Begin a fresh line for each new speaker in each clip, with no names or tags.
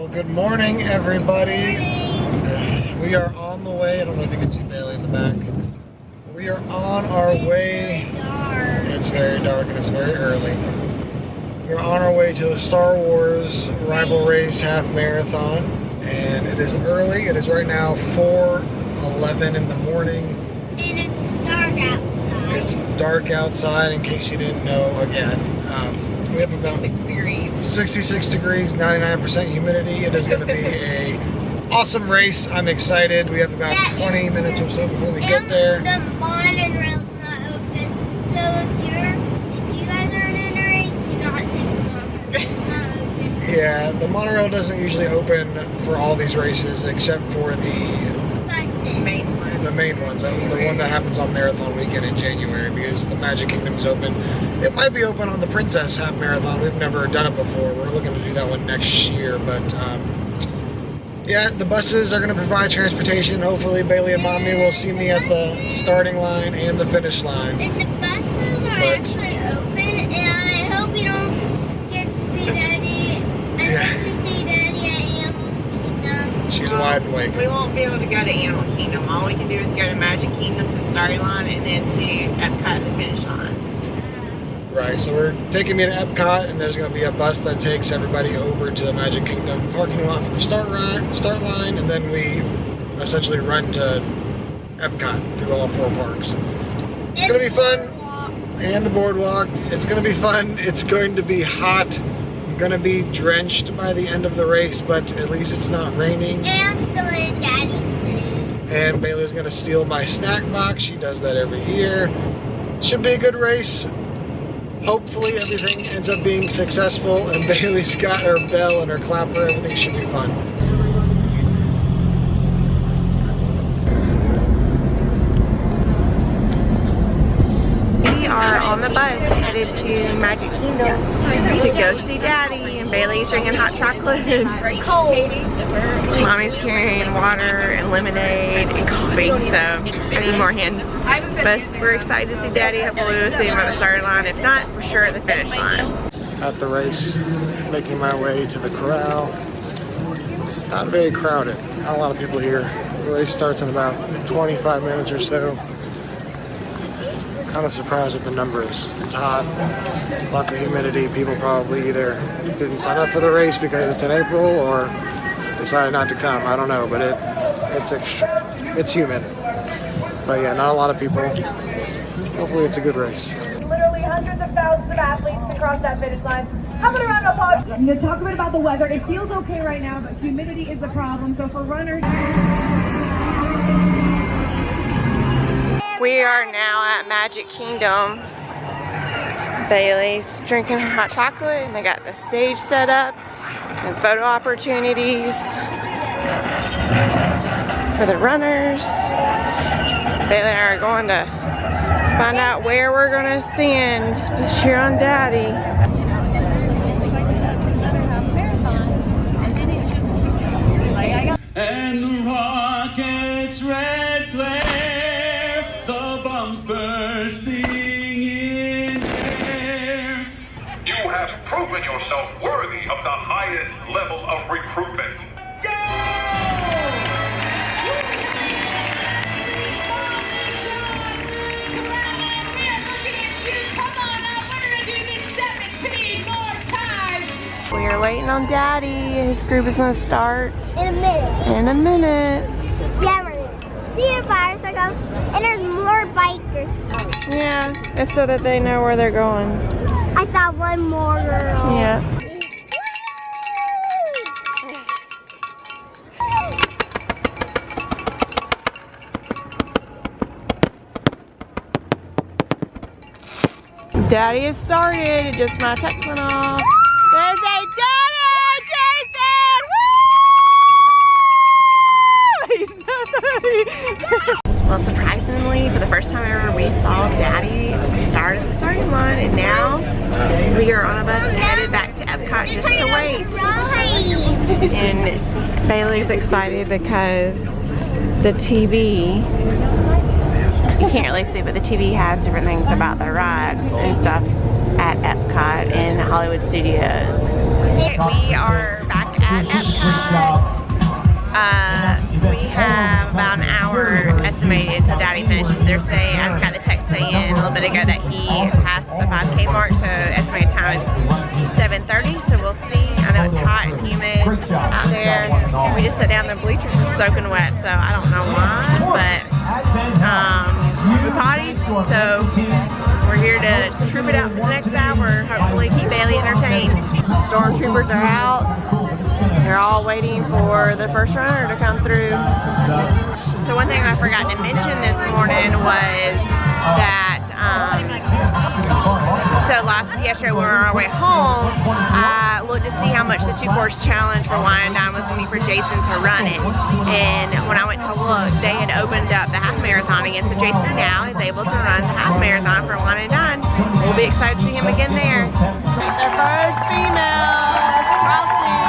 Well, good morning, everybody. We are on the way. I don't know if you can see Bailey in the back. We are on our way. It's very dark and it's very early. We're on our way to the Star Wars Rival Race Half Marathon, and it is early. It is right now 4:11 in the morning.
And it's dark outside.
It's dark outside, in case you didn't know. Again, we have about 66 degrees, 99% humidity. It is going to be a awesome race. I'm excited. We have about 20 minutes or so before we get there.
The monorail's not open, so if you guys are in a race, do not take the monorail. It's not open.
Yeah, the monorail doesn't usually open for all these races except for the main one, the one that happens on Marathon Weekend in January, because the Magic Kingdom's open. It might be open on the Princess Half Marathon. We've never done it before. We're looking to do that one next year, but yeah, the buses are going to provide transportation. Hopefully Bailey and Mommy will see me at the starting line and the finish line.
And the buses are actually open, and I hope you don't get to see Daddy. I hope you see Daddy at Animal Kingdom.
She's wide awake.
We won't be able to go to Animal Kingdom. All we can do is go to Magic Kingdom to the starting line and then to Epcot to the finish line.
Right, so we're taking me to Epcot, and there's going to be a bus that takes everybody over to the Magic Kingdom parking lot for the start line, and then we essentially run to Epcot through all 4 parks. It's going to be fun, and the boardwalk. It's going to be fun. It's going to be hot. I'm going to be drenched by the end of the race, but at least it's not raining.
And I'm still in Daddy's food.
And Bailey's going to steal my snack box. She does that every year. Should be a good race. Hopefully everything ends up being successful, and Bailey's got her bell and her clapper. Everything should be fun.
We are on the bus headed to Magic Kingdom to go see Daddy, and Bailey's drinking hot chocolate.
Cold.
Mommy's carrying water and lemonade and coffee, so I need more hands. But we're excited to see Daddy. Hopefully we'll see him on the starting line. If not, for sure at the finish line.
At the race, making my way to the corral. It's not very crowded. Not a lot of people here. The race starts in about 25 minutes or so. Kind of surprised with the numbers. It's hot, lots of humidity. People probably either didn't sign up for the race because it's in April or decided not to come. I don't know, but it's humid. But yeah, not a lot of people. Hopefully it's a good race.
Literally hundreds of thousands of athletes to cross that finish line. How about a round of applause? I'm going to talk a bit about the weather. It feels okay right now, but humidity is the problem. So for runners...
We are now at Magic Kingdom. Bailey's drinking hot chocolate, and they got the stage set up and photo opportunities for the runners. Bailey and I are going to find out where we're going to stand to cheer on Daddy.
And the rocket's red glare, the bombs bursting in air.
You have proven yourself worthy of the highest level of recruitment.
We are waiting on Daddy, and his group is going to start
In a minute.
in a minute.
Yeah, we're gonna see a motorcycle, and there's more bikers.
Yeah, it's so that they know where they're going.
I saw one more girl.
Yeah. Daddy has started. It just my text went off. There's a Daddy, Jason! Woo! He's so funny. Well, surprisingly, for the first time ever, we saw Daddy start at the starting line, and now we are on a bus headed back to Epcot just to wait. And Bailey's excited because the TV, you can't really see, but the TV has different things about the rides and stuff at Epcot and Hollywood Studios. We are back at Epcot. they're saying, I just got the text saying a little bit ago that he passed the 5K mark, so estimated time is 7:30, so we'll see. I know it's hot and humid out there. We just sat down, the bleachers are soaking wet, so I don't know why, but we potty, so we're here to troop it out for the next hour, hopefully keep Bailey entertained. Stormtroopers are out. They're all waiting for the first runner to come through. So one thing I forgot to mention this morning was that, yesterday when we were on our way home, I looked to see how much the 2-course challenge for Wine and Dine was going to be for Jason to run it. And when I went to look, they had opened up the half marathon again, so Jason now is able to run the half marathon for Wine and Dine. We'll be excited to see him again there. It's our first female crossing.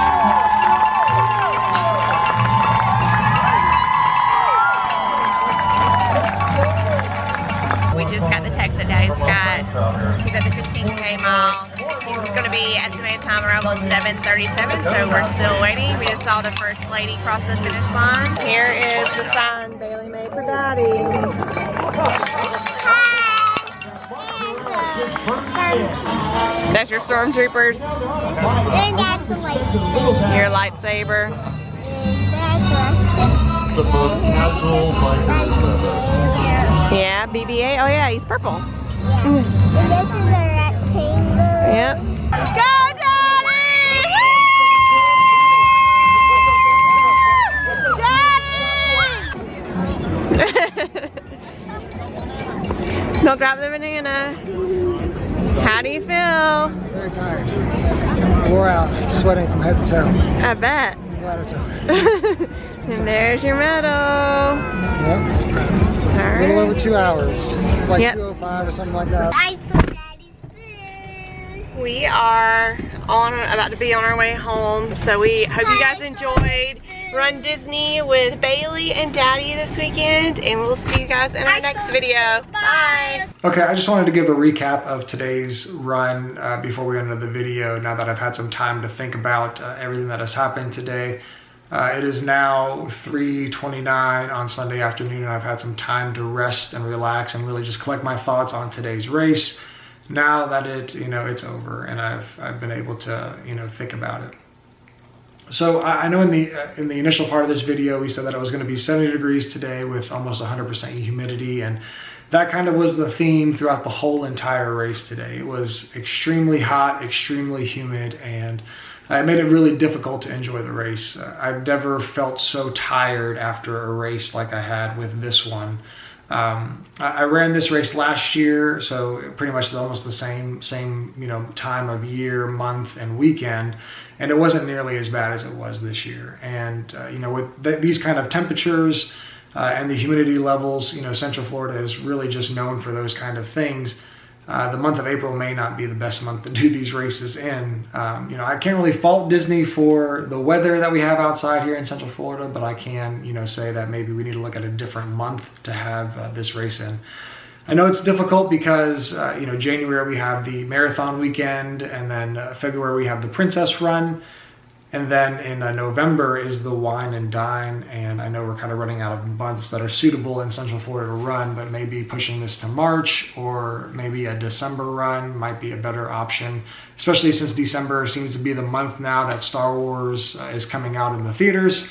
We just got the text that Daddy's he's at the 15K mile. He's going to be estimated time around 7:37, so we're still waiting. We just saw the first lady cross the finish line. Here is the sign Bailey made for Daddy. That's your stormtroopers. Your lightsaber.
The most casual bikers ever.
Yeah, BB-8. Oh yeah, he's purple.
And this is a rectangle.
Yep. Go, Daddy! Don't drop the banana. How do you feel?
Very tired. Wore out, sweating from head to toe.
I bet.
Glad it's over.
And there's your medal.
Yep. A little over 2 hours. Like
yep.
2:05 or something like that.
I saw Daddy's food.
We are about to be on our way home, so we hope you guys enjoyed Run Disney with Bailey and Daddy this weekend, and we'll see you guys in our next video. Bye!
Okay, I just wanted to give a recap of today's run before we end the video, now that I've had some time to think about everything that has happened today. It is now 3:29 on Sunday afternoon, and I've had some time to rest and relax and really just collect my thoughts on today's race. Now that it's over, and I've been able to think about it. So I know in the initial part of this video we said that it was going to be 70 degrees today with almost 100% humidity, and that kind of was the theme throughout the whole entire race today. It was extremely hot, extremely humid, and it made it really difficult to enjoy the race. I've never felt so tired after a race like I had with this one. I ran this race last year, so pretty much almost the same time of year, month, and weekend, and it wasn't nearly as bad as it was this year. And with these kind of temperatures and the humidity levels, Central Florida is really just known for those kind of things. The month of April may not be the best month to do these races in. I can't really fault Disney for the weather that we have outside here in Central Florida, but I can, say that maybe we need to look at a different month to have this race in. I know it's difficult because, January we have the marathon weekend, and then February we have the Princess Run. And then in November is the Wine and Dine, and I know we're kind of running out of months that are suitable in Central Florida to run, but maybe pushing this to March or maybe a December run might be a better option, especially since December seems to be the month now that Star Wars is coming out in the theaters.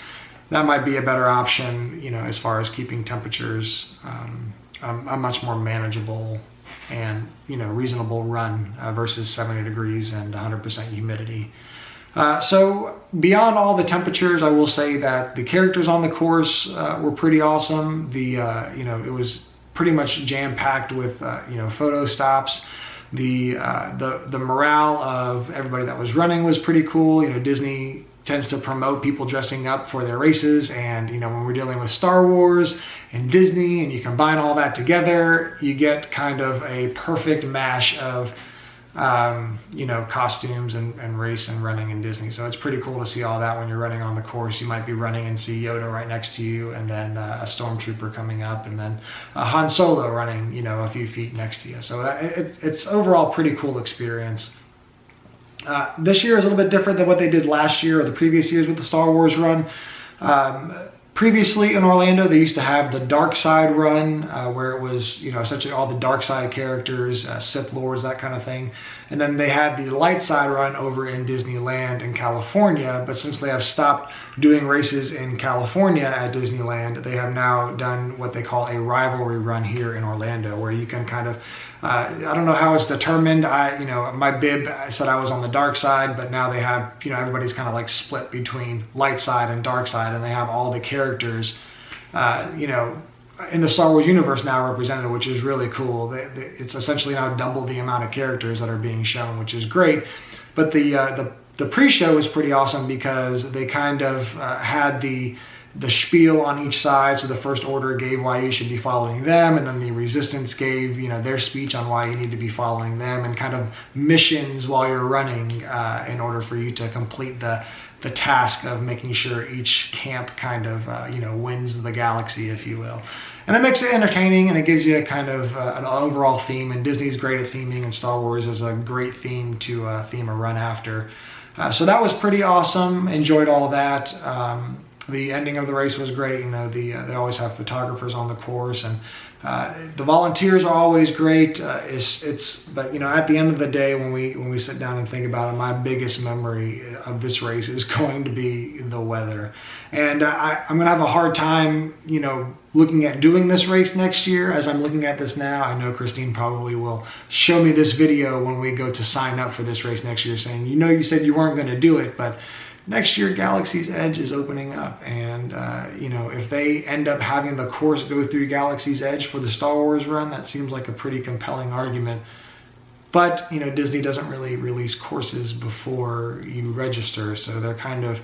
That might be a better option, as far as keeping temperatures a much more manageable and, reasonable run versus 70 degrees and 100% humidity. So beyond all the temperatures, I will say that the characters on the course were pretty awesome. It was pretty much jam-packed with photo stops. The morale of everybody that was running was pretty cool. Disney tends to promote people dressing up for their races, and when we're dealing with Star Wars and Disney and you combine all that together, you get kind of a perfect mash of costumes and race and running in Disney. So it's pretty cool to see all that when you're running on the course. You might be running and see Yoda right next to you, and then a stormtrooper coming up, and then Han Solo running, a few feet next to you. So it's overall pretty cool experience. This year is a little bit different than what they did last year or the previous years with the Star Wars run. Previously in Orlando, they used to have the Dark Side run, where it was, you know, essentially all the Dark Side characters, Sith Lords, that kind of thing. And then they had the Light Side run over in Disneyland in California. But since they have stopped doing races in California at Disneyland, they have now done what they call a rivalry run here in Orlando, where you can kind of, I don't know how it's determined. You know, my bib said I was on the dark side, but now they have, you know, everybody's kind of like split between light side and dark side, and they have all the characters, you know, in the Star Wars universe now represented, which is really cool. It's essentially now double the amount of characters that are being shown, which is great. But the pre-show was pretty awesome because they kind of had the spiel on each side. So the First Order gave why you should be following them, and then the Resistance gave, you know, their speech on why you need to be following them, and kind of missions while you're running in order for you to complete the task of making sure each camp kind of, you know, wins the galaxy, if you will. And it makes it entertaining, and it gives you a kind of an overall theme, and Disney's great at theming, and Star Wars is a great theme to theme a run after. So that was pretty awesome. Enjoyed all of that. The ending of the race was great. You know, they always have photographers on the course, and the volunteers are always great. But you know, at the end of the day, when we sit down and think about it, my biggest memory of this race is going to be the weather. And I'm gonna have a hard time, you know, looking at doing this race next year. As I'm looking at this now, I know Christine probably will show me this video when we go to sign up for this race next year, saying, you know, you said you weren't going to do it, but next year Galaxy's Edge is opening up, and you know, if they end up having the course go through Galaxy's Edge for the Star Wars run, that seems like a pretty compelling argument. But you know, Disney doesn't really release courses before you register, so they're kind of,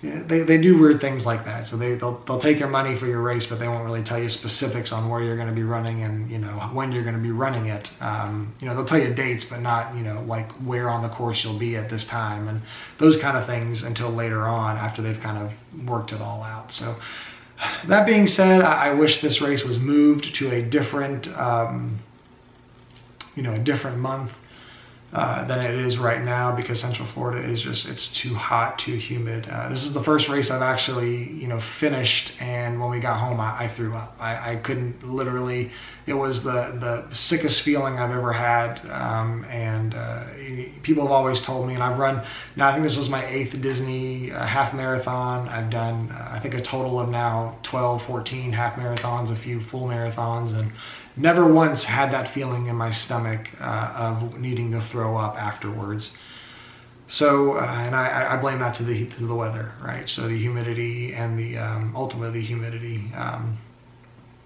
they do weird things like that. So they'll take your money for your race, but they won't really tell you specifics on where you're going to be running and, you know, when you're going to be running it. You know, they'll tell you dates, but not, you know, like where on the course you'll be at this time and those kind of things until later on, after they've kind of worked it all out. So that being said, I wish this race was moved to a different, you know, a different month than it is right now, because Central Florida is just, it's too hot, too humid. This is the first race I've actually, you know, finished, and when we got home, I threw up. I couldn't, literally, it was the sickest feeling I've ever had. People have always told me, and I've run, now I think this was my 8th Disney half marathon. I've done, I think, a total of now 12, 14 half marathons, a few full marathons, and never once had that feeling in my stomach of needing to throw up afterwards. So, and I blame that to the weather, right? So the humidity and the ultimately the humidity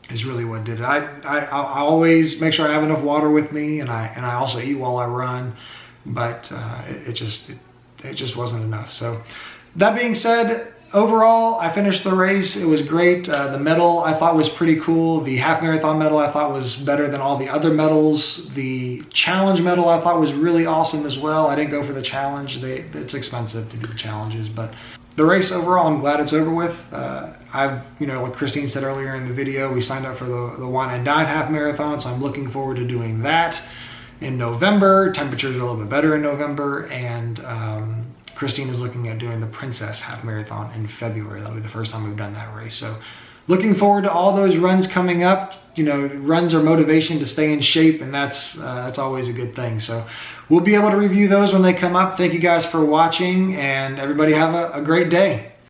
is really what did it. I always make sure I have enough water with me, and I also eat while I run, but it just wasn't enough. So that being said, overall, I finished the race. It was great. The medal I thought was pretty cool. The half marathon medal I thought was better than all the other medals. The challenge medal I thought was really awesome as well. I didn't go for the challenge. It's expensive to do the challenges, but the race overall, I'm glad it's over with. You know, like Christine said earlier in the video, we signed up for the Wine and Dine half marathon, so I'm looking forward to doing that in November. Temperatures are a little bit better in November, and Christine is looking at doing the Princess half marathon in February. That'll be the first time we've done that race. So looking forward to all those runs coming up. You know, runs are motivation to stay in shape, and that's always a good thing. So we'll be able to review those when they come up. Thank you guys for watching, and everybody have a great day.